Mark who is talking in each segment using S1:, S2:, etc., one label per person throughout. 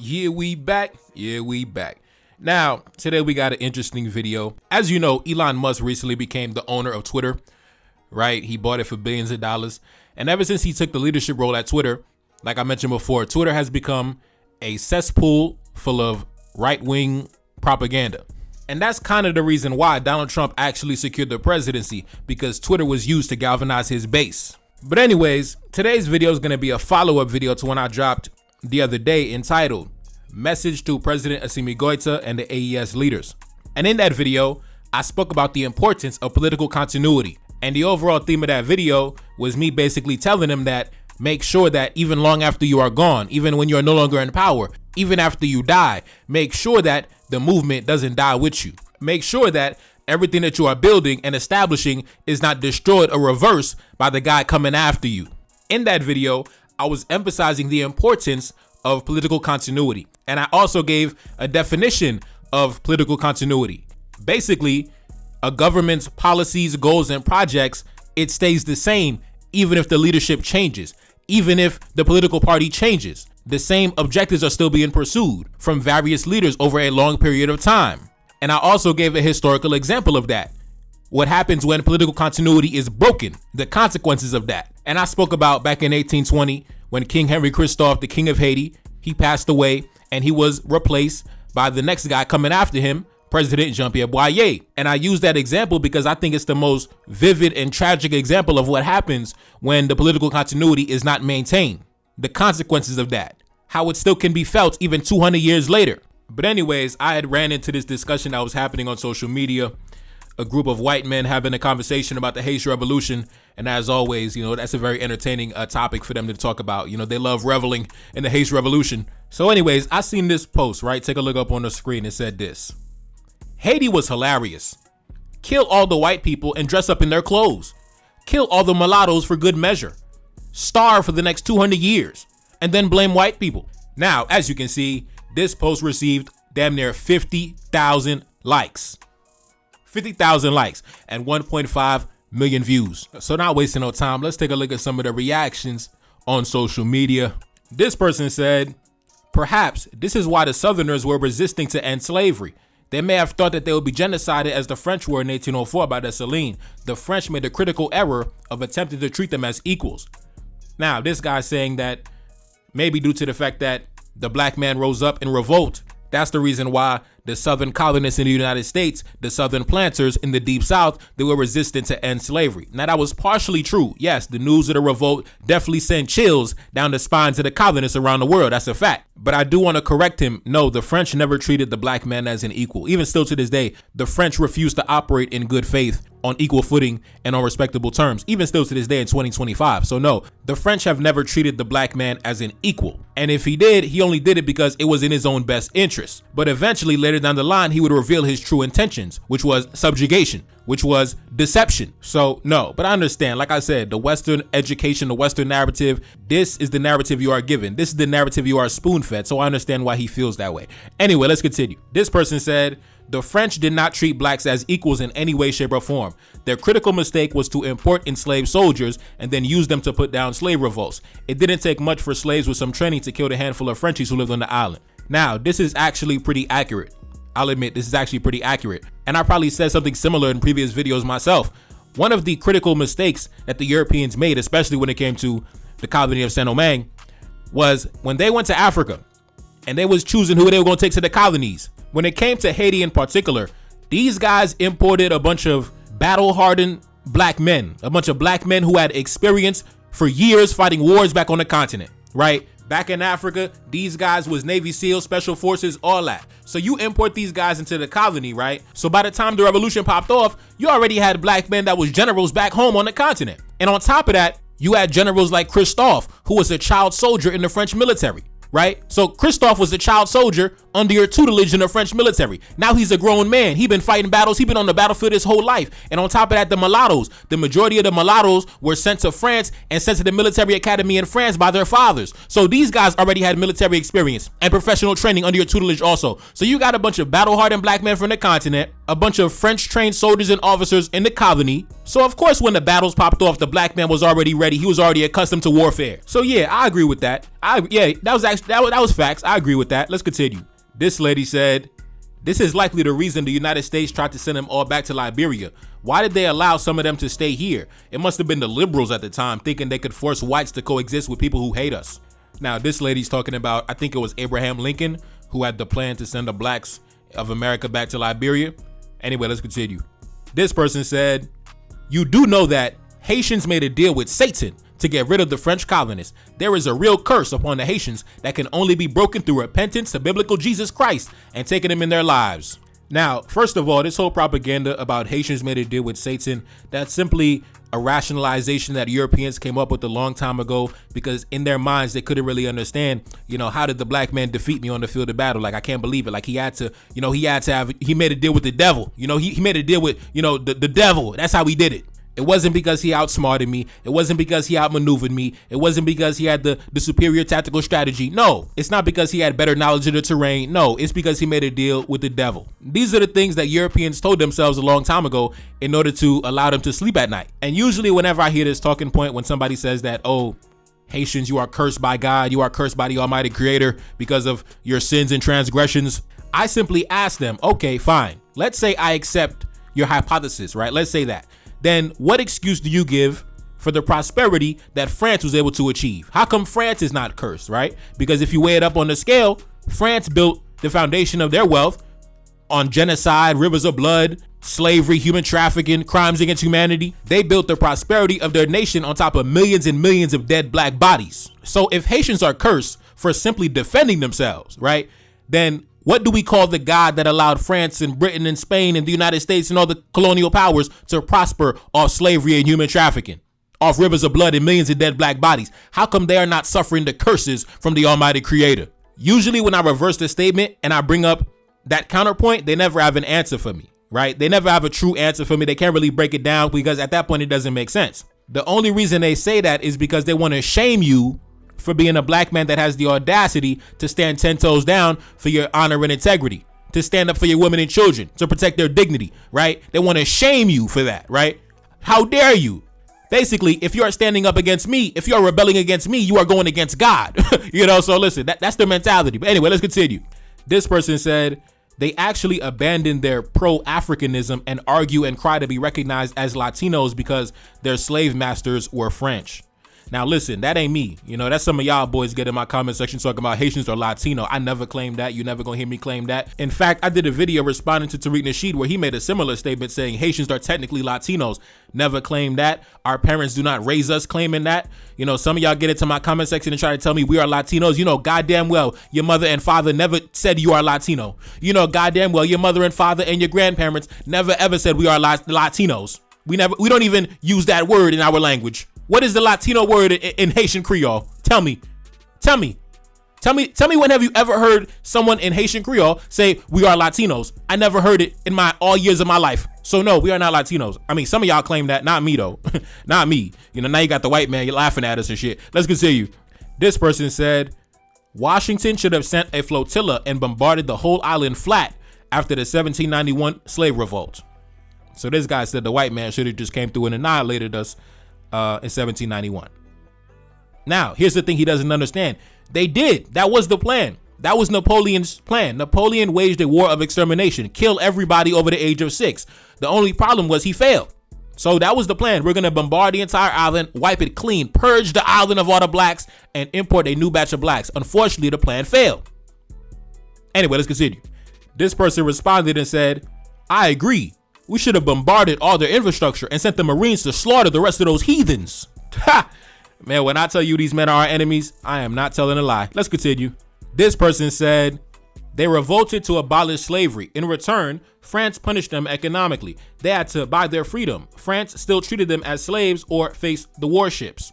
S1: Yeah, we back. Yeah, we back. Now, today we got an interesting video. As you know, Elon Musk recently became the owner of Twitter, right? He bought it for billions of dollars. And ever since he took the leadership role at Twitter, like I mentioned before, Twitter has become a cesspool full of right-wing propaganda. And that's kind of the reason why Donald Trump actually secured the presidency, because Twitter was used to galvanize his base. But anyways, today's video is going to be a follow-up video to one I dropped the other day entitled Message to President Assimi Goita and the AES Leaders. And in that video, I spoke about the importance of political continuity. And the overall theme of that video was me basically telling them that make sure that even long after you are gone, even when you're no longer in power, even after you die, make sure that the movement doesn't die with you. Make sure that everything that you are building and establishing is not destroyed or reversed by the guy coming after you. In that video, I was emphasizing the importance of political continuity. And I also gave a definition of political continuity. Basically, a government's policies, goals, and projects, it stays the same even if the leadership changes, even if the political party changes. The same objectives are still being pursued from various leaders over a long period of time. And I also gave a historical example of that. What happens when political continuity is broken, the consequences of that. And I spoke about back in 1820 when King Henry Christophe, the king of Haiti, he passed away and he was replaced by the next guy coming after him, President Jean-Pierre Boyer. And I use that example because I think it's the most vivid and tragic example of what happens when the political continuity is not maintained. The consequences of that, how it still can be felt even 200 years later. But anyways, I had ran into this discussion that was happening on social media, a group of white men having a conversation about the Haitian Revolution. And as always, that's a very entertaining topic for them to talk about. They love reveling in the Haitian Revolution. So anyways, I seen this post, right? Take a look up on the screen. It said this: Haiti was hilarious. Kill all the white people and dress up in their clothes. Kill all the mulattoes for good measure. Starve for the next 200 years. And then blame white people. Now, as you can see, this post received damn near 50,000 likes. 50,000 likes and 1.5 million views. So not wasting no time, let's take a look at some of the reactions on social media. This person said, perhaps this is why the Southerners were resisting to end slavery. They may have thought that they would be genocided as the French were in 1804 by Dessalines. The French made the critical error of attempting to treat them as equals. Now, this guy's saying that maybe due to the fact that the black man rose up in revolt, that's the reason why the Southern colonists in the United States, the Southern planters in the Deep South, they were resistant to end slavery. Now, that was partially true. Yes, the news of the revolt definitely sent chills down the spines of the colonists around the world. That's a fact. But I do want to correct him. No, the French never treated the black man as an equal. Even still to this day, the French refuse to operate in good faith on equal footing and on respectable terms, even still to this day in 2025. So no, the French have never treated the black man as an equal. And if he did, he only did it because it was in his own best interest. But eventually, later down the line, he would reveal his true intentions, which was subjugation, which was deception. So no, but I understand, like I said, the Western education, the Western narrative, this is the narrative you are given. This is the narrative you are spoon-fed. So I understand why he feels that way. Anyway, let's continue. This person said, the French did not treat blacks as equals in any way, shape, or form. Their critical mistake was to import enslaved soldiers and then use them to put down slave revolts. It didn't take much for slaves with some training to kill the handful of Frenchies who lived on the island. Now, this is actually pretty accurate. I'll admit this is actually pretty accurate. And I probably said something similar in previous videos myself. One of the critical mistakes that the Europeans made, especially when it came to the colony of Saint-Domingue, was when they went to Africa and they was choosing who they were going to take to the colonies. When it came to Haiti in particular, these guys imported a bunch of battle-hardened black men, a bunch of black men who had experience for years fighting wars back on the continent, right? Back in Africa, these guys was Navy SEALs, Special Forces, all that. So you import these guys into the colony, right? So by the time the revolution popped off, you already had black men that was generals back home on the continent. And on top of that, you had generals like Christophe, who was a child soldier in the French military. Right? So Christophe was a child soldier under your tutelage in the French military. Now he's a grown man. He's been fighting battles. He's been on the battlefield his whole life. And on top of that, the mulattoes, the majority of the mulattoes were sent to France and sent to the military academy in France by their fathers. So these guys already had military experience and professional training under your tutelage also. So you got a bunch of battle-hardened black men from the continent a bunch of French trained soldiers and officers in the colony. So of course, when the battles popped off, the black man was already ready. He was already accustomed to warfare. So yeah, I agree with that. That was facts. I agree with that. Let's continue. This lady said, this is likely the reason the United States tried to send them all back to Liberia. Why did they allow some of them to stay here? It must have been the liberals at the time thinking they could force whites to coexist with people who hate us. Now, this lady's talking about, I think it was Abraham Lincoln, who had the plan to send the blacks of America back to Liberia. Anyway, let's continue. This person said, you do know that Haitians made a deal with Satan to get rid of the French colonists. There is a real curse upon the Haitians that can only be broken through repentance to biblical Jesus Christ and taking him in their lives. Now, first of all, this whole propaganda about Haitians made a deal with Satan, that's simply a rationalization that Europeans came up with a long time ago, because in their minds, they couldn't really understand, how did the black man defeat me on the field of battle? Like, I can't believe it. Like, he made a deal with the devil. He made a deal with, the devil. That's how he did it. It wasn't because he outsmarted me. It wasn't because he outmaneuvered me. It wasn't because he had the superior tactical strategy. No, it's not because he had better knowledge of the terrain. No, it's because he made a deal with the devil. These are the things that Europeans told themselves a long time ago in order to allow them to sleep at night. And usually whenever I hear this talking point, when somebody says that, oh, Haitians, you are cursed by God, you are cursed by the Almighty Creator because of your sins and transgressions, I simply ask them, okay, fine. Let's say I accept your hypothesis, right? Let's say that. Then what excuse do you give for the prosperity that France was able to achieve? How come France is not cursed, right? Because if you weigh it up on the scale, France built the foundation of their wealth on genocide, rivers of blood, slavery, human trafficking, crimes against humanity. They built the prosperity of their nation on top of millions and millions of dead black bodies. So if Haitians are cursed for simply defending themselves, right, then what do we call the God that allowed France and Britain and Spain and the United States and all the colonial powers to prosper off slavery and human trafficking, off rivers of blood and millions of dead black bodies? How come they are not suffering the curses from the Almighty Creator? Usually when I reverse the statement and I bring up that counterpoint, they never have an answer for me, right? They never have a true answer for me. They can't really break it down because at that point it doesn't make sense. The only reason they say that is because they want to shame you for being a black man that has the audacity to stand 10 toes down for your honor and integrity, to stand up for your women and children, to protect their dignity, right? They want to shame you for that, right? How dare you? Basically, if you are standing up against me, if you are rebelling against me, you are going against God. So listen, that's their mentality. But anyway, let's continue. This person said they actually abandoned their pro-Africanism and argue and cry to be recognized as Latinos because their slave masters were French. Now, listen, that ain't me. That's some of y'all boys get in my comment section talking about Haitians or Latino. I never claimed that. You never gonna hear me claim that. In fact, I did a video responding to Tariq Nasheed where he made a similar statement saying Haitians are technically Latinos. Never claimed that. Our parents do not raise us claiming that. Some of y'all get into my comment section and try to tell me we are Latinos. Goddamn well, your mother and father never said you are Latino. Goddamn well, your mother and father and your grandparents never ever said we are Latinos. We don't even use that word in our language. What is the Latino word in Haitian Creole? Tell me when have you ever heard someone in Haitian Creole say we are Latinos? I never heard it in all years of my life. So no, we are not Latinos. I mean, some of y'all claim that, not me though. Not me. Now you got the white man, you're laughing at us and shit. Let's continue. This person said, Washington should have sent a flotilla and bombarded the whole island flat after the 1791 slave revolt. So this guy said the white man should have just came through and annihilated us in 1791. Now, here's the thing he doesn't understand. They did. That was the plan. That was Napoleon's plan. Napoleon waged a war of extermination, kill everybody over the age of 6. The only problem was he failed. So that was the plan. We're going to bombard the entire island, wipe it clean, purge the island of all the blacks, and import a new batch of blacks. Unfortunately, the plan failed. Anyway, let's continue. This person responded and said, I agree. We should have bombarded all their infrastructure and sent the Marines to slaughter the rest of those heathens. Ha! Man, when I tell you these men are our enemies, I am not telling a lie. Let's continue. This person said, they revolted to abolish slavery. In return, France punished them economically. They had to buy their freedom. France still treated them as slaves or faced the warships.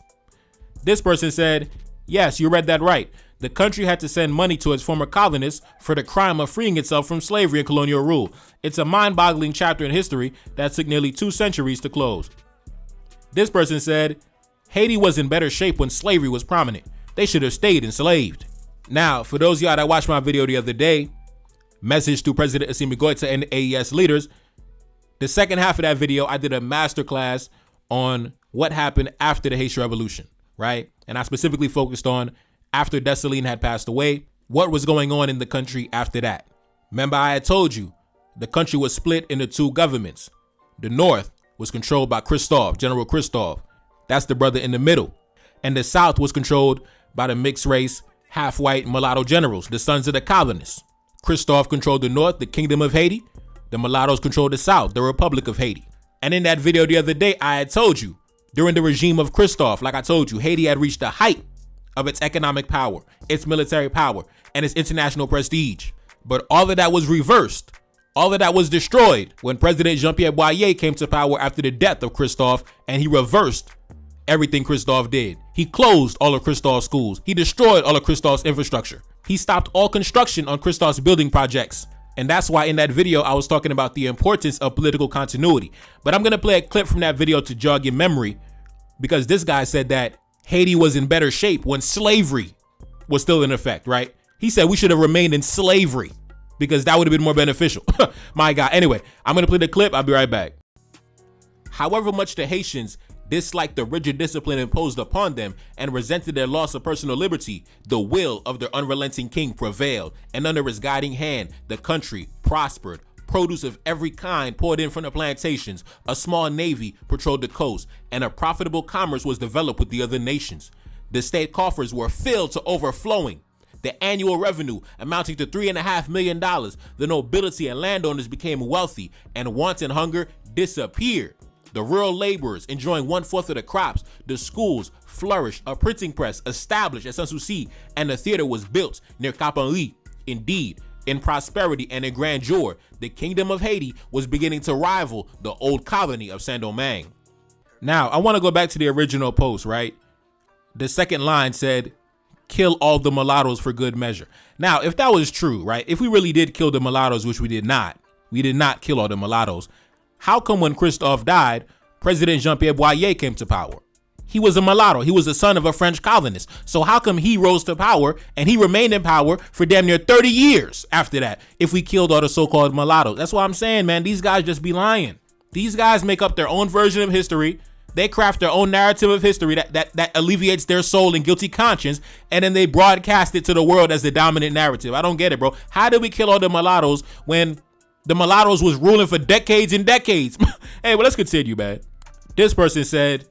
S1: This person said, yes, you read that right. The country had to send money to its former colonists for the crime of freeing itself from slavery and colonial rule. It's a mind-boggling chapter in history that took nearly 2 centuries to close. This person said, Haiti was in better shape when slavery was prominent. They should have stayed enslaved. Now, for those of y'all that watched my video the other day, message to President Assimi Goïta and AES leaders, The second half of that video, I did a masterclass on what happened after the Haitian Revolution, right? And I specifically focused on after Dessalines had passed away, what was going on in the country after that. Remember, I had told you the country was split into two governments. The North was controlled by Christophe, General Christophe. That's the brother in the middle. And the South was controlled by the mixed race, half-white mulatto generals, the sons of the colonists. Christophe controlled the North, the Kingdom of Haiti. The mulattoes controlled the South, the Republic of Haiti. And in that video the other day, I had told you, during the regime of Christophe, like I told you, Haiti had reached the height of its economic power, its military power, and its international prestige. But all of that was reversed. All of that was destroyed when President Jean-Pierre Boyer came to power after the death of Christophe, and he reversed everything Christophe did. He closed all of Christophe's schools. He destroyed all of Christophe's infrastructure. He stopped all construction on Christophe's building projects. And that's why in that video, I was talking about the importance of political continuity. But I'm going to play a clip from that video to jog your memory, because this guy said that Haiti was in better shape when slavery was still in effect, right? He said we should have remained in slavery because that would have been more beneficial. My God. Anyway, I'm going to play the clip. I'll be right back. However much the Haitians disliked the rigid discipline imposed upon them and resented their loss of personal liberty, the will of their unrelenting king prevailed, and under his guiding hand, the country prospered. Produce of every kind poured in from the plantations, a small navy patrolled the coast, and a profitable commerce was developed with the other nations. The state coffers were filled to overflowing. The annual revenue amounting to $3.5 million, the nobility and landowners became wealthy, and want and hunger disappeared. The rural laborers enjoying 1/4 of the crops, the schools flourished, a printing press established at Sanssouci, and a theater was built near Cap Henri. Indeed, in prosperity and in grandeur, the Kingdom of Haiti was beginning to rival the old colony of Saint-Domingue. Now, I want to go back to the original post, right? The second line said, kill all the mulattoes for good measure. Now, if that was true, right? If we really did kill the mulattoes, which we did not kill all the mulattoes. How come when Christophe died, President Jean-Pierre Boyer came to power? He was a mulatto. He was the son of a French colonist. So how come he rose to power and he remained in power for damn near 30 years after that if we killed all the so-called mulattoes? That's what I'm saying, man. These guys just be lying. These guys make up their own version of history. They craft their own narrative of history that alleviates their soul and guilty conscience, and then they broadcast it to the world as the dominant narrative. I don't get it, bro. How did we kill all the mulattoes when the mulattoes was ruling for decades and decades? Hey, well, let's continue, man. This person said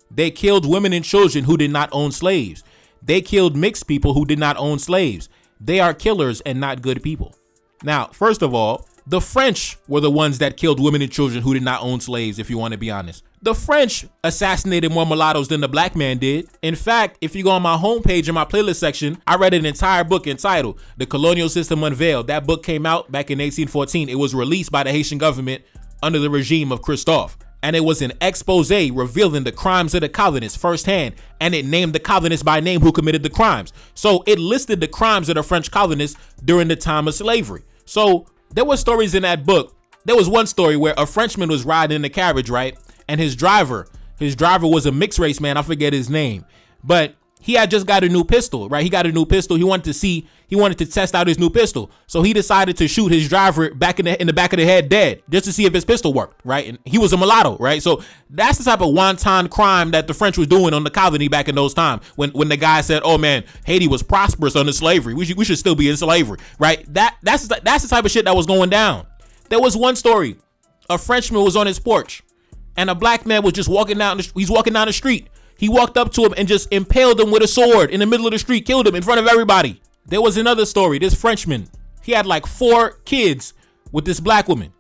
S1: they killed women and children who did not own slaves. They killed mixed people who did not own slaves. They are killers and not good people. Now, first of all, the French were the ones that killed women and children who did not own slaves, if you want to be honest. The French assassinated more mulattoes than the black man did. In fact, if you go on my homepage in my playlist section, I read an entire book entitled The Colonial System Unveiled. That book came out back in 1814. It was released by the Haitian government under the regime of Christophe. And it was an expose revealing the crimes of the colonists firsthand. And it named the colonists by name who committed the crimes. So it listed the crimes of the French colonists during the time of slavery. So there were stories in that book. There was one story where a Frenchman was riding in a carriage, right? And his driver was a mixed race man. I forget his name, but he had just got a new pistol, right? He got a new pistol. He wanted to test out his new pistol. So he decided to shoot his driver in the back of the head dead just to see if his pistol worked, right? And he was a mulatto, right? So that's the type of wanton crime that the French was doing on the colony back in those times when the guy said, oh man, Haiti was prosperous under slavery. We should still be in slavery, right? That's the type of shit that was going down. There was one story. A Frenchman was on his porch and a black man was just walking down the street. He walked up to him and just impaled him with a sword in the middle of the street, killed him in front of everybody. There was another story. This Frenchman, he had like 4 kids with this black woman,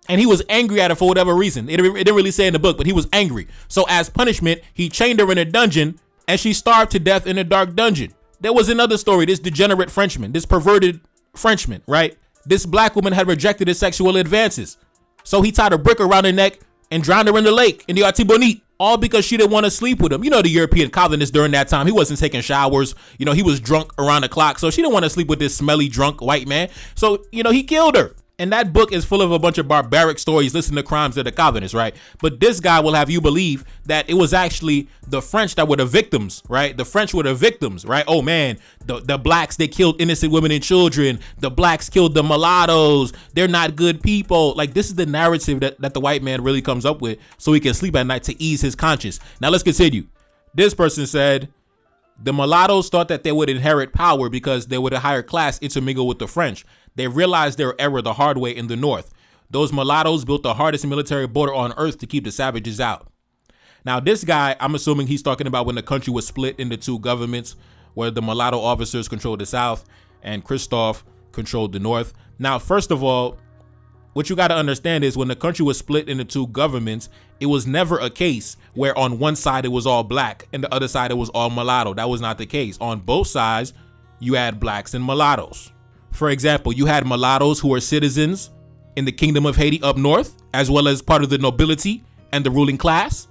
S1: and he was angry at her for whatever reason. It didn't really say in the book, but he was angry. So as punishment, he chained her in a dungeon, and she starved to death in a dark dungeon. There was another story. This degenerate Frenchman, this perverted Frenchman, right? This black woman had rejected his sexual advances. So he tied a brick around her neck and drowned her in the lake, in the Artibonite, all because she didn't want to sleep with him. You know, the European colonists during that time, he wasn't taking showers. He was drunk around the clock. So she didn't want to sleep with this smelly, drunk white man. So, he killed her. And that book is full of a bunch of barbaric stories listing the crimes of the colonists, right? But this guy will have you believe that it was actually the French that were the victims, right? The French were the victims, right? Oh man, the blacks, they killed innocent women and children. The blacks killed the mulattoes. They're not good people. Like, this is the narrative that the white man really comes up with so he can sleep at night to ease his conscience. Now let's continue. This person said, the mulattoes thought that they would inherit power because they were the higher class intermingled with the French. They realized their error the hard way in the North. Those mulattoes built the hardest military border on earth to keep the savages out. Now, this guy, I'm assuming he's talking about when the country was split into two governments, where the mulatto officers controlled the South and Christophe controlled the North. Now, first of all, what you got to understand is when the country was split into two governments, it was never a case where on one side it was all black and the other side it was all mulatto. That was not the case. On both sides, you had blacks and mulattoes. For example, you had mulattoes who were citizens in the Kingdom of Haiti up north, as well as part of the nobility and the ruling class.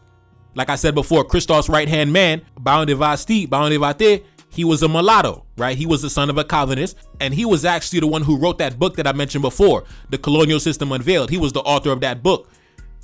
S1: Like I said before, Christophe's right-hand man, Baron de Vate, he was a mulatto, right? He was the son of a colonist, and he was actually the one who wrote that book that I mentioned before, The Colonial System Unveiled. He was the author of that book.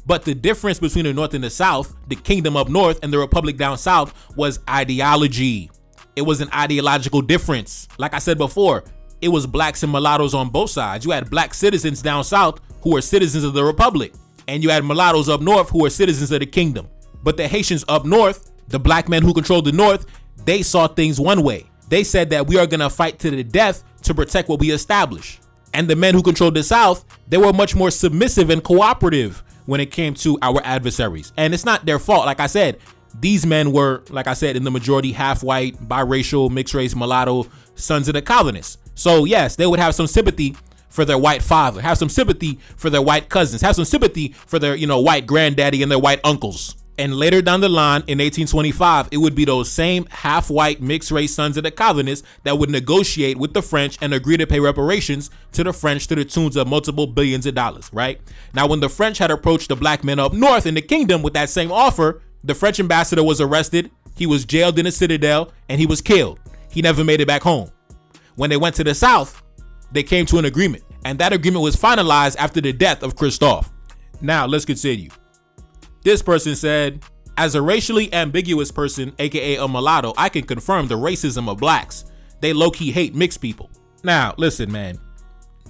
S1: But the difference between the North and the South, the Kingdom up north and the Republic down south, was ideology. It was an ideological difference. Like I said before, it was blacks and mulattoes on both sides. You had black citizens down south who were citizens of the Republic, and you had mulattoes up north who were citizens of the kingdom. But the Haitians up north, the black men who controlled the North, they saw things one way. They said that we are going to fight to the death to protect what we establish. And the men who controlled the South, they were much more submissive and cooperative when it came to our adversaries. And it's not their fault. Like I said, these men were, like I said, in the majority half white, biracial, mixed race, mulatto, sons of the colonists. So yes, they would have some sympathy for their white father, have some sympathy for their white cousins, have some sympathy for their, white granddaddy and their white uncles. And later down the line in 1825, it would be those same half white mixed race sons of the colonists that would negotiate with the French and agree to pay reparations to the French to the tunes of multiple billions of dollars, right? Now, when the French had approached the black men up north in the kingdom with that same offer, the French ambassador was arrested, he was jailed in a citadel, and he was killed. He never made it back home. When they went to the South, they came to an agreement, and that agreement was finalized after the death of Christophe. Now, let's continue. This person said, as a racially ambiguous person, aka a mulatto, I can confirm the racism of blacks. They low-key hate mixed people. Now, listen, man.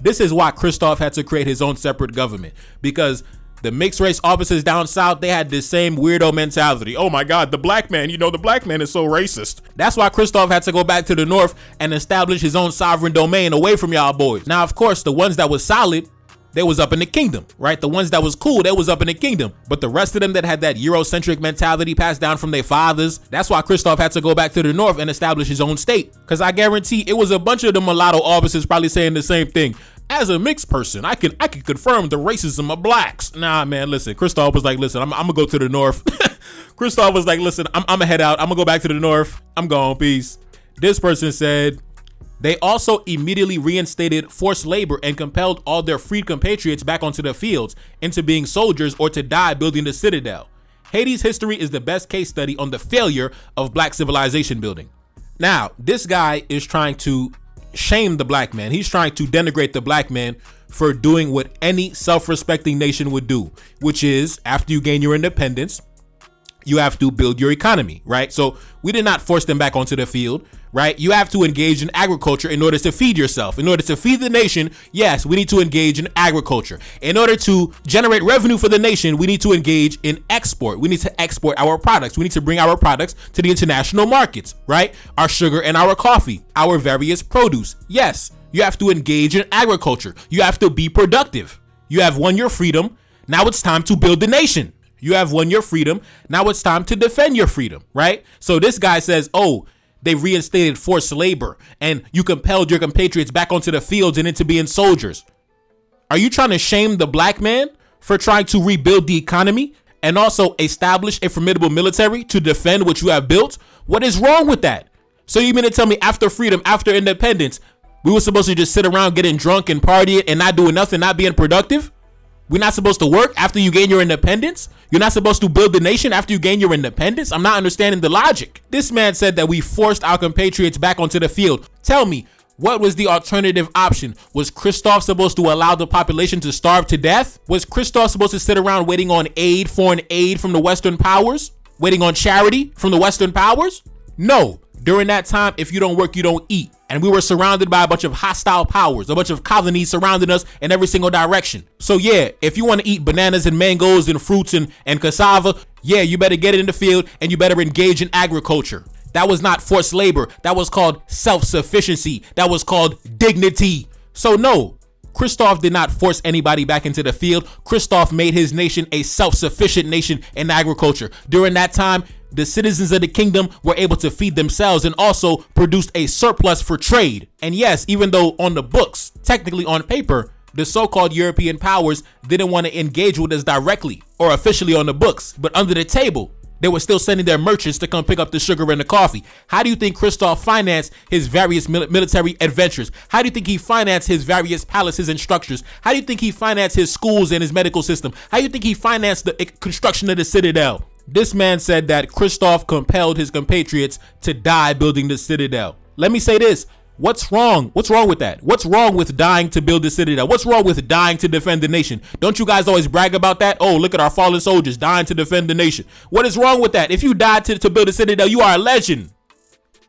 S1: This is why Christophe had to create his own separate government, because the mixed race officers down south, they had this same weirdo mentality. Oh my God, the black man, the black man is so racist. That's why Christophe had to go back to the north and establish his own sovereign domain away from y'all boys. Now, of course, the ones that was solid, they was up in the kingdom, right? The ones that was cool, they was up in the kingdom. But the rest of them that had that Eurocentric mentality passed down from their fathers, that's why Christophe had to go back to the north and establish his own state. Because I guarantee it was a bunch of the mulatto officers probably saying the same thing. As a mixed person, I can confirm the racism of blacks. Nah, man, listen. Christophe was like, listen, I'm gonna go to the north. Christophe was like, listen, I'm gonna head out. I'm gonna go back to the north. I'm gone. Peace. This person said, they also immediately reinstated forced labor and compelled all their freed compatriots back onto the fields into being soldiers or to die building the citadel. Haiti's history is the best case study on the failure of black civilization building. Now, this guy is trying to shame the black man. He's trying to denigrate the black man for doing what any self-respecting nation would do, which is after you gain your independence, you have to build your economy, right? So we did not force them back onto the field, right? You have to engage in agriculture in order to feed yourself. In order to feed the nation, yes, we need to engage in agriculture. In order to generate revenue for the nation, we need to engage in export. We need to export our products. We need to bring our products to the international markets, right? Our sugar and our coffee, our various produce. Yes, you have to engage in agriculture. You have to be productive. You have won your freedom. Now it's time to build the nation. You have won your freedom. Now it's time to defend your freedom, right? So this guy says, oh, they reinstated forced labor and you compelled your compatriots back onto the fields and into being soldiers. Are you trying to shame the black man for trying to rebuild the economy and also establish a formidable military to defend what you have built? What is wrong with that? So you mean to tell me after freedom, after independence, we were supposed to just sit around getting drunk and partying and not doing nothing, not being productive? We're not supposed to work after you gain your independence? You're not supposed to build the nation after you gain your independence? I'm not understanding the logic. This man said that we forced our compatriots back onto the field. Tell me, What was the alternative option? Was Christophe supposed to allow the population to starve to death? Was Christophe supposed to sit around waiting on aid, foreign aid from the Western powers? Waiting on charity from the Western powers? No. During that time, if you don't work, you don't eat. And we were surrounded by a bunch of hostile powers, a bunch of colonies surrounding us in every single direction. So yeah, if you want to eat bananas and mangoes and fruits and cassava, yeah, you better get in the field and you better engage in agriculture. That was not forced labor. That was called self-sufficiency. That was called dignity. So no, Christophe did not force anybody back into the field. Christophe made his nation a self-sufficient nation in agriculture. During that time, the citizens of the kingdom were able to feed themselves and also produced a surplus for trade. And yes, even though on the books, technically on paper, the so-called European powers didn't want to engage with us directly or officially on the books, but under the table, they were still sending their merchants to come pick up the sugar and the coffee. How do you think Christophe financed his various military adventures? How do you think he financed his various palaces and structures? How do you think he financed his schools and his medical system? How do you think he financed the construction of the citadel? This man said that Christophe compelled his compatriots to die building the citadel. Let me say this. What's wrong? What's wrong with that? What's wrong with dying to build the citadel? What's wrong with dying to defend the nation? Don't you guys always brag about that? Oh, look at our fallen soldiers dying to defend the nation. What is wrong with that? If you died to build a citadel, you are a legend.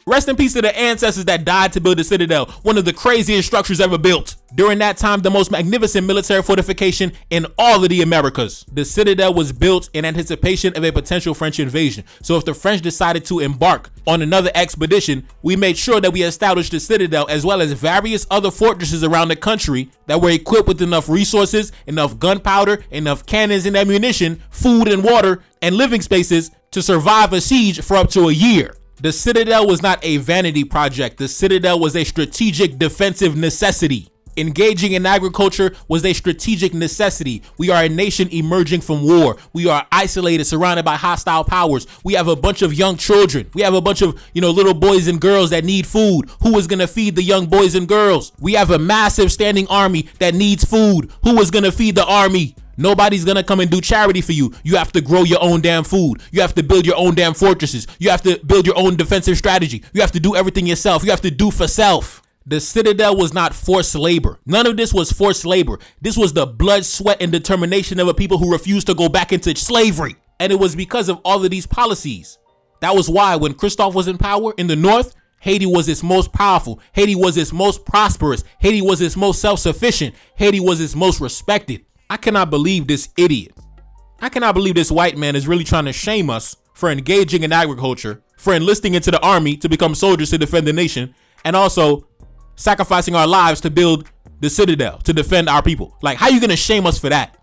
S1: Rest in peace to the ancestors that died to build the citadel, one of the craziest structures ever built. During that time, the most magnificent military fortification in all of the Americas. The citadel was built in anticipation of a potential French invasion. So if the French decided to embark on another expedition, we made sure that we established the citadel as well as various other fortresses around the country that were equipped with enough resources, enough gunpowder, enough cannons and ammunition, food and water, and living spaces to survive a siege for up to a year. The citadel was not a vanity project. The citadel was a strategic defensive necessity. Engaging in agriculture was a strategic necessity. We are a nation emerging from war. We are isolated, surrounded by hostile powers. We have a bunch of young children. We have a bunch of, little boys and girls that need food. Who is going to feed the young boys and girls? We have a massive standing army that needs food. Who is going to feed the army? Nobody's gonna come and do charity for you. You have to grow your own damn food. You have to build your own damn fortresses. You have to build your own defensive strategy. You have to do everything yourself. You have to do for self. The citadel was not forced labor. None of this was forced labor. This was the blood, sweat, and determination of a people who refused to go back into slavery. And it was because of all of these policies. That was why when Christophe was in power in the north, Haiti was its most powerful. Haiti was its most prosperous. Haiti was its most self-sufficient. Haiti was its most respected. I cannot believe this idiot. I cannot believe this white man is really trying to shame us for engaging in agriculture, for enlisting into the army to become soldiers to defend the nation, and also sacrificing our lives to build the citadel to defend our people. Like, how are you going to shame us for that?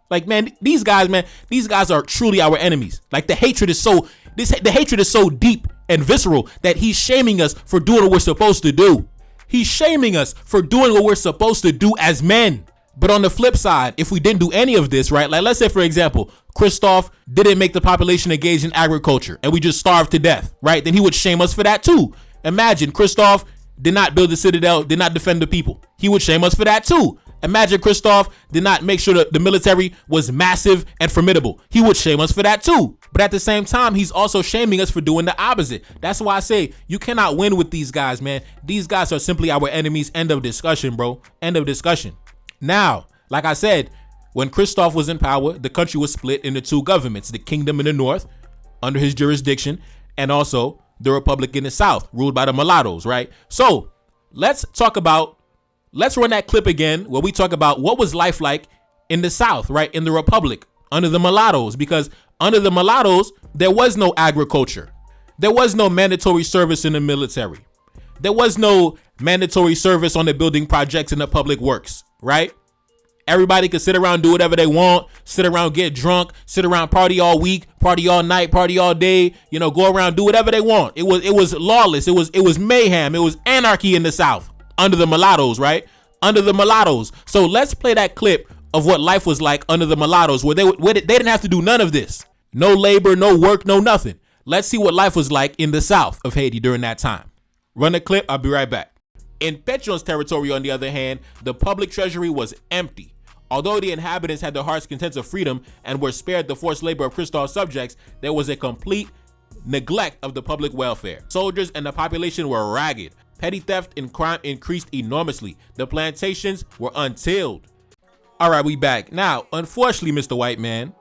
S1: Like, man, these guys are truly our enemies. Like, the hatred is so deep and visceral that he's shaming us for doing what we're supposed to do. He's shaming us for doing what we're supposed to do as men. But on the flip side, if we didn't do any of this, right? Like, let's say, for example, Christophe didn't make the population engage in agriculture and we just starved to death, right? Then he would shame us for that too. Imagine Christophe did not build the citadel, did not defend the people. He would shame us for that too. Imagine Christophe did not make sure that the military was massive and formidable. He would shame us for that too. But at the same time, he's also shaming us for doing the opposite. That's why I say you cannot win with these guys, man. These guys are simply our enemies. End of discussion, bro. End of discussion. Now, like I said, when Christophe was in power, the country was split into two governments, the kingdom in the north under his jurisdiction, and also the republic in the south ruled by the mulattoes, right? So let's run that clip again where we talk about what was life like in the south, right? In the republic under the mulattoes, because under the mulattoes, there was no agriculture. There was no mandatory service in the military. There was no mandatory service on the building projects in the public works, right? Everybody could sit around, do whatever they want, sit around, get drunk, sit around, party all week, party all night, party all day, go around, do whatever they want. It was lawless. It was mayhem. It was anarchy in the South under the mulattoes, right? Under the mulattoes. So let's play that clip of what life was like under the mulattoes where they didn't have to do none of this. No labor, no work, no nothing. Let's see what life was like in the South of Haiti during that time. Run the clip. I'll be right back. In Petron's territory, on the other hand, the public treasury was empty. Although the inhabitants had their heart's content of freedom and were spared the forced labor of Christophe's subjects, there was a complete neglect of the public welfare. Soldiers and the population were ragged. Petty theft and crime increased enormously. The plantations were untilled. All right, we back. Now, unfortunately, Mr. White Man,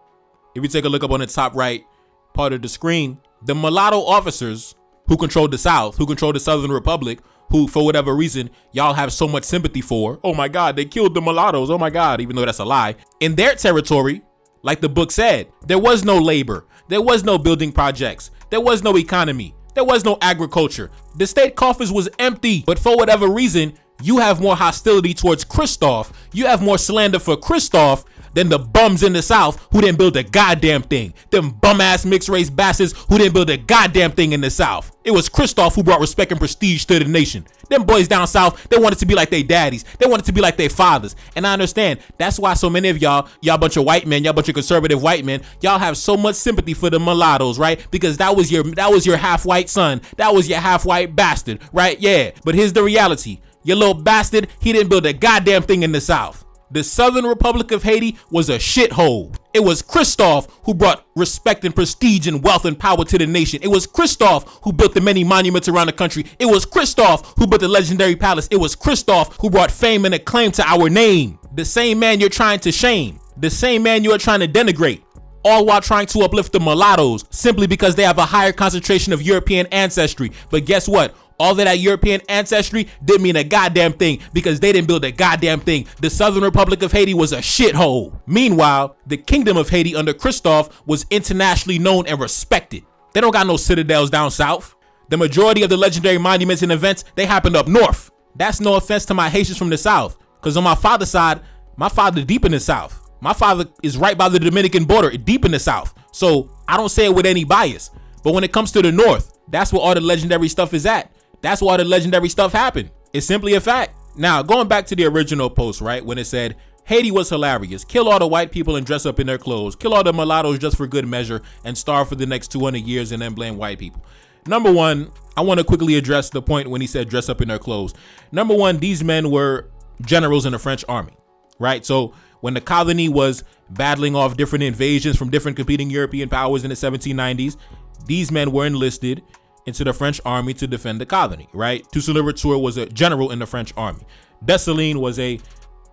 S1: if you take a look up on the top right part of the screen, the mulatto officers who controlled the South, who controlled the Southern Republic, who, for whatever reason, y'all have so much sympathy for. Oh my God, they killed the mulattoes. Oh my God, even though that's a lie. In their territory, like the book said, there was no labor. There was no building projects. There was no economy. There was no agriculture. The state coffers was empty. But for whatever reason, you have more hostility towards Christoph. You have more slander for Christoph than the bums in the South who didn't build a goddamn thing. Them bum ass mixed race bastards who didn't build a goddamn thing in the South. It was Christoph who brought respect and prestige to the nation. Them boys down South, they wanted to be like their daddies. They wanted to be like their fathers. And I understand. That's why so many of y'all bunch of white men, y'all bunch of conservative white men, y'all have so much sympathy for the mulattoes, right? Because that was your half white son. That was your half white bastard, right? Yeah. But here's the reality. Your little bastard, he didn't build a goddamn thing in the South. The Southern Republic of Haiti was a shithole. It was Christoph who brought respect and prestige and wealth and power to the nation. It was Christoph who built the many monuments around the country. It was Christoph who built the legendary palace. It was Christoph who brought fame and acclaim to our name. The same man you're trying to shame. The same man you are trying to denigrate. All while trying to uplift the mulattoes simply because they have a higher concentration of European ancestry. But guess what? All of that European ancestry didn't mean a goddamn thing because they didn't build a goddamn thing. The Southern Republic of Haiti was a shithole. Meanwhile, the Kingdom of Haiti under Christoph was internationally known and respected. They don't got no citadels down south. The majority of the legendary monuments and events, they happened up north. That's no offense to my Haitians from the South, because on my father's side, my father deep in the South. My father is right by the Dominican border, deep in the South. So I don't say it with any bias. But when it comes to the North, that's where all the legendary stuff is at. That's why the legendary stuff happened. It's simply a fact. Now, going back to the original post, right, when it said, Haiti was hilarious. Kill all the white people and dress up in their clothes. Kill all the mulattoes just for good measure and starve for the next 200 years and then blame white people. Number one, I want to quickly address the point when he said dress up in their clothes. Number one, these men were generals in the French army, right? So when the colony was battling off different invasions from different competing European powers in the 1790s, these men were enlisted into the French army to defend the colony, right? Toussaint Louverture was a general in the French army. Dessalines was a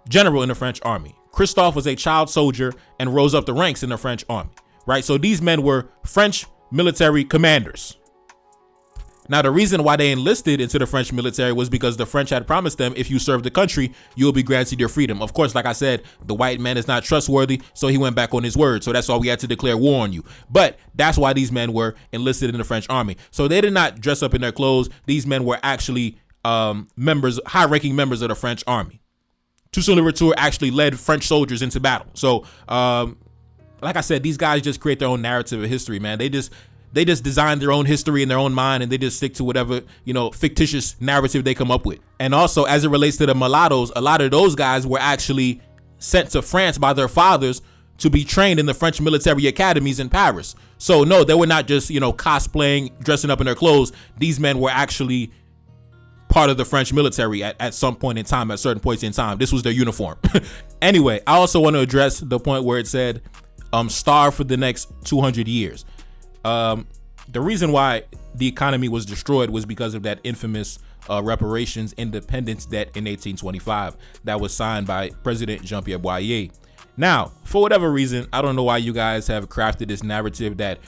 S1: general in the French army. Christophe was a child soldier and rose up the ranks in the French army, right? So these men were French military commanders. Now, the reason why they enlisted into the French military was because the French had promised them, if you serve the country, you will be granted your freedom. Of course, like I said, the white man is not trustworthy, so he went back on his word. So that's why we had to declare war on you. But that's why these men were enlisted in the French army. So they did not dress up in their clothes. These men were actually high-ranking members of the French army. Toussaint Louverture actually led French soldiers into battle. So, like I said, these guys just create their own narrative of history, man. They just design their own history in their own mind, and they just stick to whatever, fictitious narrative they come up with. And also, as it relates to the mulattoes, a lot of those guys were actually sent to France by their fathers to be trained in the French military academies in Paris. So no, they were not just, cosplaying, dressing up in their clothes. These men were actually part of the French military at some point in time, at certain points in time. This was their uniform. Anyway, I also want to address the point where it said, starve for the next 200 years. The reason why the economy was destroyed was because of that infamous reparations independence debt in 1825 that was signed by President Jean-Pierre Boyer. Now, for whatever reason, I don't know why you guys have crafted this narrative that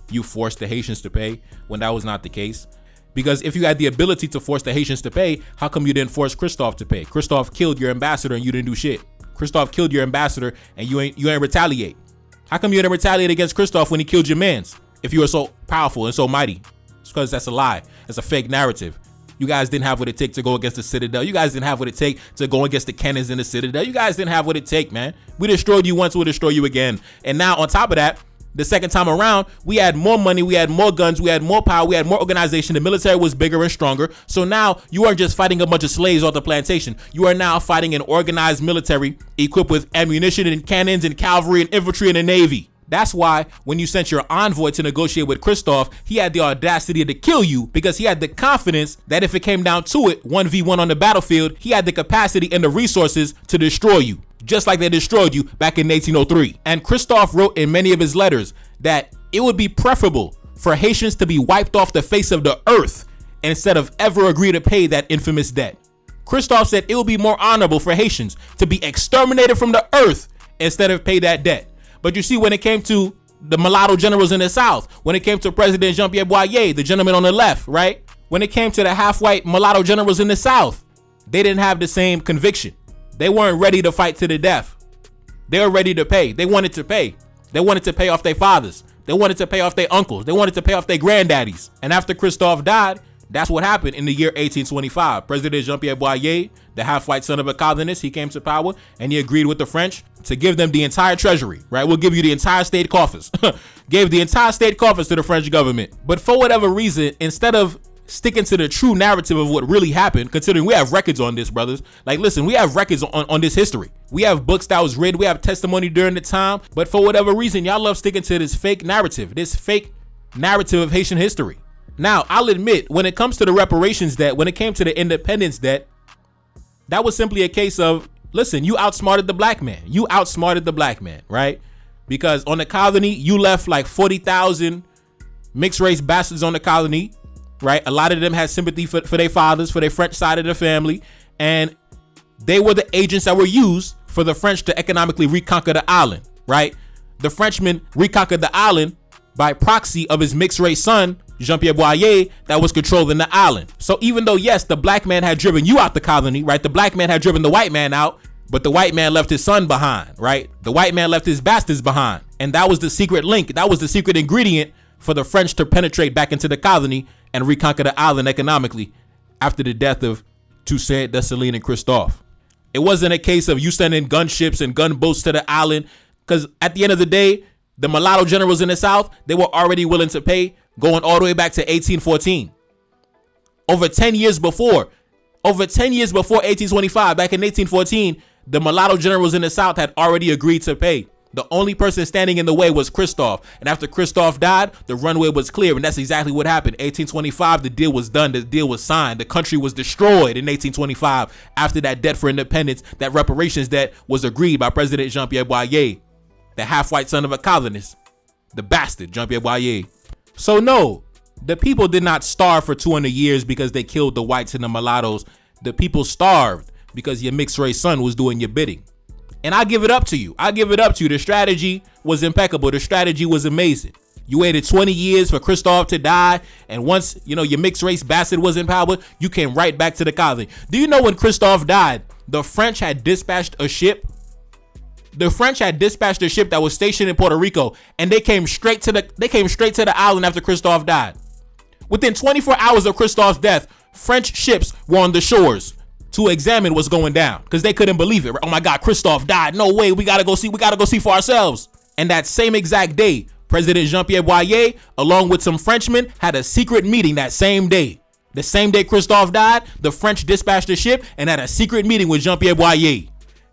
S1: you forced the Haitians to pay when that was not the case. Because if you had the ability to force the Haitians to pay, how come you didn't force Christophe to pay? Christophe killed your ambassador and you didn't do shit. Christophe killed your ambassador and you ain't retaliate. How come you didn't retaliate against Christophe when he killed your mans? If you were so powerful and so mighty? It's because that's a lie. It's a fake narrative. You guys didn't have what it take to go against the Citadel. You guys didn't have what it take to go against the cannons in the Citadel. You guys didn't have what it take, man. We destroyed you once, we'll destroy you again. And now on top of that, the second time around, we had more money, we had more guns, we had more power, we had more organization. The military was bigger and stronger. So now you aren't just fighting a bunch of slaves off the plantation. You are now fighting an organized military equipped with ammunition and cannons and cavalry and infantry and a navy. That's why when you sent your envoy to negotiate with Christophe, he had the audacity to kill you because he had the confidence that if it came down to it, 1v1 on the battlefield, he had the capacity and the resources to destroy you, just like they destroyed you back in 1803. And Christophe wrote in many of his letters that it would be preferable for Haitians to be wiped off the face of the earth instead of ever agree to pay that infamous debt. Christophe said it would be more honorable for Haitians to be exterminated from the earth instead of pay that debt. But you see, when it came to the mulatto generals in the South, when it came to President Jean-Pierre Boyer, the gentleman on the left, right? When it came to the half-white mulatto generals in the South, they didn't have the same conviction. They weren't ready to fight to the death. They were ready to pay. They wanted to pay. They wanted to pay off their fathers. They wanted to pay off their uncles. They wanted to pay off their granddaddies. And after Christophe died, that's what happened in the year 1825. President Jean-Pierre Boyer, the half-white son of a colonist, he came to power and he agreed with the French to give them the entire treasury, right? We'll give you the entire state coffers. Gave the entire state coffers to the French government. But for whatever reason, instead of sticking to the true narrative of what really happened, considering we have records on this, brothers. Like, listen, we have records on this history. We have books that was written. We have testimony during the time. But for whatever reason, y'all love sticking to this fake narrative of Haitian history. Now, I'll admit, when it comes to the reparations debt, when it came to the independence debt, that was simply a case of, listen, you outsmarted the black man. You outsmarted the black man, right? Because on the colony, you left like 40,000 mixed race bastards on the colony, right? A lot of them had sympathy for their fathers, for their French side of the family. And they were the agents that were used for the French to economically reconquer the island, right? The Frenchman reconquered the island by proxy of his mixed race son, Jean-Pierre Boyer, that was controlling the island. So even though, yes, the black man had driven you out the colony, right? The black man had driven the white man out, but the white man left his son behind, right? The white man left his bastards behind. And that was the secret link. That was the secret ingredient for the French to penetrate back into the colony and reconquer the island economically after the death of Toussaint, Dessalines, and Christophe. It wasn't a case of you sending gunships and gunboats to the island, because at the end of the day, the mulatto generals in the South, they were already willing to pay, going all the way back to 1814. Over 10 years before 1825, back in 1814, the mulatto generals in the South had already agreed to pay. The only person standing in the way was Christophe. And after Christophe died, the runway was clear. And that's exactly what happened. 1825, the deal was done. The deal was signed. The country was destroyed in 1825 after that debt for independence, that reparations debt was agreed by President Jean-Pierre Boyer, the half-white son of a colonist, the bastard Jean-Pierre Boyer. So no, the people did not starve for 200 years because they killed the whites and the mulattoes. The people starved because your mixed race son was doing your bidding. And I give it up to you. The strategy was impeccable. The strategy was amazing. You waited 20 years for Christophe to die. And once, your mixed race bastard was in power, you came right back to the colony. Do you know when Christophe died, the French had dispatched a ship? The French had dispatched a ship that was stationed in Puerto Rico, and they came straight to the island after Christophe died. Within 24 hours of Christophe's death, French ships were on the shores to examine what's going down because they couldn't believe it. Oh my God, Christophe died. No way. We gotta go see for ourselves. And that same exact day, President Jean-Pierre Boyer, along with some Frenchmen, had a secret meeting that same day. The same day Christophe died, the French dispatched a ship and had a secret meeting with Jean-Pierre Boyer.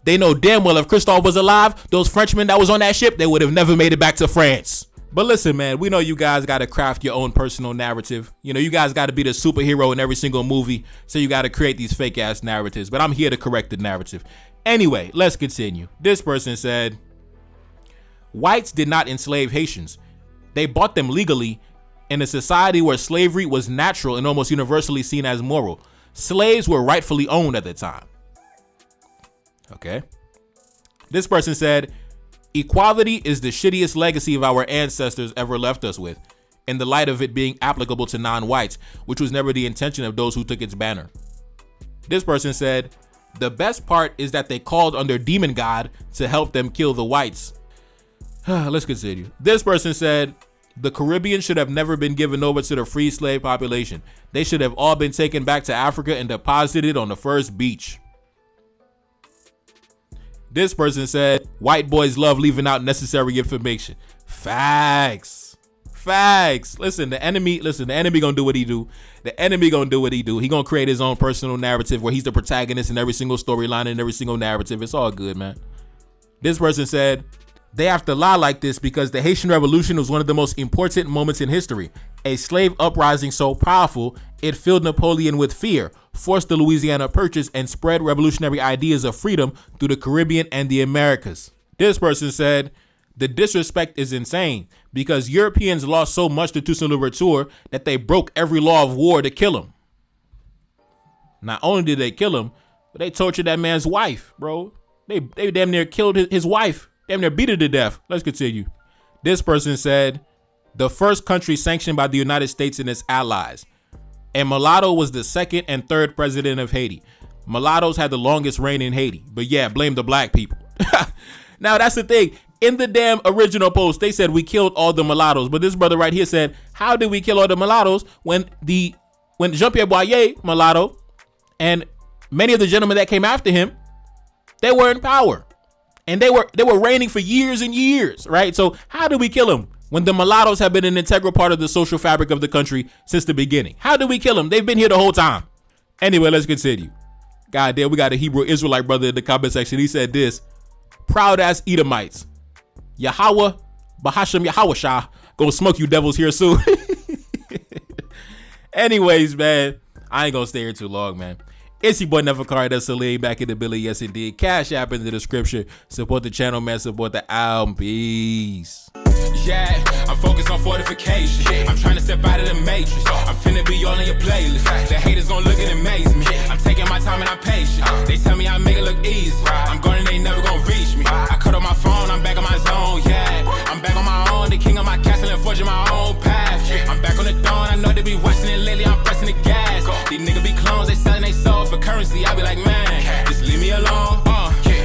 S1: They know damn well if Christophe was alive, those Frenchmen that was on that ship, they would have never made it back to France. But listen, man, we know you guys got to craft your own personal narrative. You guys got to be the superhero in every single movie. So you got to create these fake ass narratives. But I'm here to correct the narrative. Anyway, let's continue. This person said, whites did not enslave Haitians. They bought them legally in a society where slavery was natural and almost universally seen as moral. Slaves were rightfully owned at the time. Okay. This person said, equality is the shittiest legacy of our ancestors ever left us with, in the light of it being applicable to non-whites, which was never the intention of those who took its banner. This person said, the best part is that they called on their demon god to help them kill the whites. Let's continue. This person said, the Caribbean should have never been given over to the free slave population. They should have all been taken back to Africa and deposited on the first beach. This person said, white boys love leaving out necessary information. Facts. Listen, the enemy gonna do what he do. He gonna create his own personal narrative where he's the protagonist in every single storyline and every single narrative. It's all good, man. This person said, they have to lie like this because the Haitian Revolution was one of the most important moments in history. A slave uprising so powerful, it filled Napoleon with fear, forced the Louisiana Purchase, and spread revolutionary ideas of freedom through the Caribbean and the Americas. This person said, the disrespect is insane because Europeans lost so much to Toussaint Louverture that they broke every law of war to kill him. Not only did they kill him, but they tortured that man's wife, bro. They damn near killed his wife. Damn near beat her to death. Let's continue. This person said, the first country sanctioned by the United States and its allies. And Mulatto was the second and third president of Haiti. Mulattoes had the longest reign in Haiti. But yeah, blame the black people. Now, that's the thing. In the damn original post, they said we killed all the mulattoes. But this brother right here said, how did we kill all the mulattoes when Jean-Pierre Boyer, mulatto, and many of the gentlemen that came after him, they were in power. And they were reigning for years and years, right? So how did we kill them when the mulattoes have been an integral part of the social fabric of the country since the beginning? How did we kill them? They've been here the whole time. Anyway, let's continue. God damn, we got a Hebrew Israelite brother in the comment section. He said this, proud ass Edomites. Yahweh, Bahasham Yahweh Shah, gonna smoke you devils here soon. Anyways, man, I ain't gonna stay here too long, man. It's your boy Neferkari, that's Salim, back in the Billy, yes indeed. Cash App in the description. Support the channel, man. Support the album. Peace.
S2: Yeah, I'm focused on fortification. I'm trying to step out of the matrix. I'm finna be all in your playlist. The haters gon' look and amaze me. I'm taking my time and I'm patient. They tell me I make it look easy. I'm going and they never gon' reach me. I cut off my phone, I'm back on my zone. Yeah, I'm back on my own, the king of my castle and forging my own path. I'm back on the dawn, I know they be watching it lately. I'm pressing the gas. These niggas be clones, they selling they soul for currency. I be like, man, just leave me alone.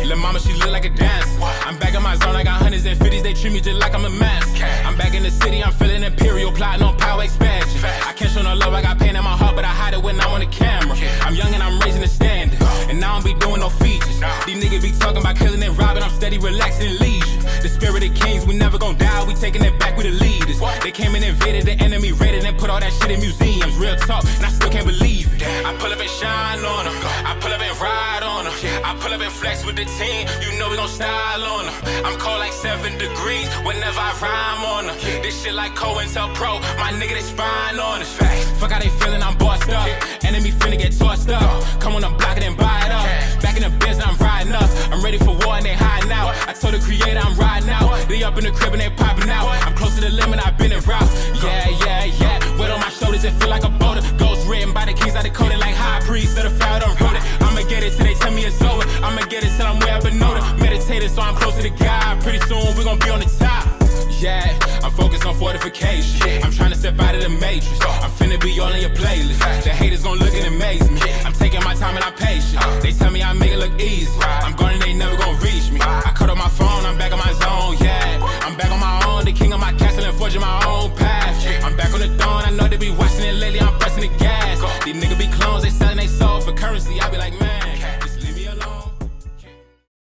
S2: Lil' mama, she look like a dancer. I'm back in my zone, I got hundreds and fifties, they treat me just like I'm a master. I'm back in the city, I'm feeling imperial, plotting on power expansion. I can't show no love, I got pain in my heart, but I hide it when I'm on the camera. I'm young and I'm raising the standard, and I don't be doing no features. These niggas be talking about killing and robbing, I'm steady relaxing leisure. The spirit of kings, we never gon' die, we taking it back with the leaders. They came and invaded, the enemy raided and put all that shit in museums. Real talk, and I still can't believe it. I pull up and shine on them, I pull up and ride on them, I pull up and flex with the team, you know we gon' style on them. I'm cold like 7 degrees whenever I rhyme on them. This shit like COINTELPRO, my nigga they spine on us. Fuck how they feeling, I'm bossed up. Enemy finna get tossed up. Come on the block and then buy it up. Back in the biz, I'm riding up. I'm ready for war and they hiding out. I told the creator I'm riding out. They up in the crib and they popping out. I'm close to the limit, I've been in route. Yeah, yeah, yeah. Weight on my shoulders, it feel like a boulder. Ghost written by the kings, I decoded like high priest. That a foul unrooted. I'ma get it till they tell me it's over. I'ma get it till I'm way up and noted. Meditating so I'm closer to God. Pretty soon we gon' be on the top. Yeah, I'm focused on fortification. I'm trying to step out of the matrix. I'm finna be all in your playlist. The haters gon' look and amaze me. I'm taking my time and I'm patient. They tell me I make it look easy. I'm going and they never gon' reach me. I cut off my phone, I'm back on my zone. Yeah, I'm back on my own, the king of my castle and forging my own path.